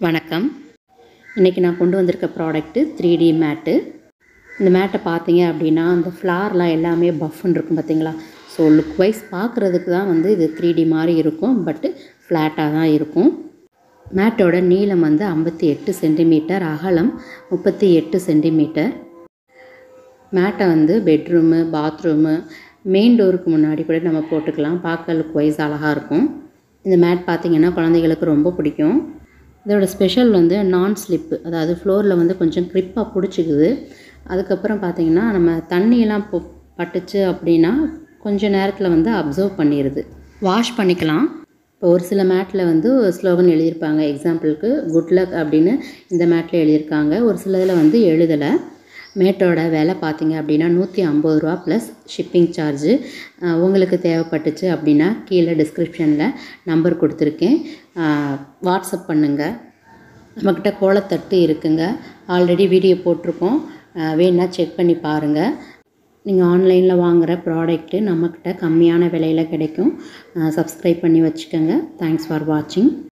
வணக்கம். இன்றைக்கி நான் கொண்டு வந்திருக்க ப்ராடக்ட்டு 3D மேட்டு. இந்த மேட்டை பார்த்தீங்க அப்படின்னா அந்த ஃப்ளார்லாம் எல்லாமே பஃப்னு இருக்கும் பார்த்தீங்களா. ஸோ லுக் வைஸ் பார்க்குறதுக்கு தான் வந்து இது 3D மாதிரி இருக்கும், பட்டு ஃப்ளாட்டாக தான் இருக்கும். மேட்டோட நீளம் வந்து 58 சென்டிமீட்டர், அகலம் 38 சென்டிமீட்டர். மேட்டை வந்து பெட்ரூமு, பாத்ரூமு, மெயின் டோருக்கு முன்னாடி கூட நம்ம போட்டுக்கலாம். பார்க்க லுக் வைஸ் அழகாக இருக்கும். இந்த மேட் பார்த்திங்கன்னா குழந்தைகளுக்கு ரொம்ப பிடிக்கும். இதோட ஸ்பெஷல் வந்து நான் ஸ்லிப்பு, அதாவது ஃப்ளோரில் வந்து கொஞ்சம் க்ரிப்பாக பிடிச்சிக்குது. அதுக்கப்புறம் பார்த்திங்கன்னா நம்ம தண்ணியெல்லாம் பட்டுச்சு அப்படின்னா கொஞ்சம் நேரத்தில் வந்து அப்சர்வ் பண்ணிடுது. வாஷ் பண்ணிக்கலாம். இப்போ ஒரு சில மேட்டில் வந்து ஸ்லோகன் எழுதியிருப்பாங்க. எக்ஸாம்பிளுக்கு குட் லக் அப்படின்னு இந்த மேட்டில் எழுதியிருக்காங்க. ஒரு சில இதில் வந்து எழுதலை. மேட்டோட விலை பார்த்திங்க அப்படின்னா 150 ரூபா ப்ளஸ் ஷிப்பிங் சார்ஜு. உங்களுக்கு தேவைப்பட்டுச்சு அப்படின்னா கீழே டிஸ்கிரிப்ஷனில் நம்பர் கொடுத்துருக்கேன், வாட்ஸ்அப் பண்ணுங்கள். நம்மக்கிட்ட கோலத்தட்டு இருக்குங்க, ஆல்ரெடி வீடியோ போட்டிருக்கோம், வேணுன்னா செக் பண்ணி பாருங்கள். நீங்கள் ஆன்லைனில் வாங்குகிற ப்ராடக்ட்டு நம்மக்கிட்ட கம்மியான விலையில் கிடைக்கும். சப்ஸ்கிரைப் பண்ணி வச்சுக்கோங்க. தேங்க்ஸ் ஃபார் வாட்சிங்.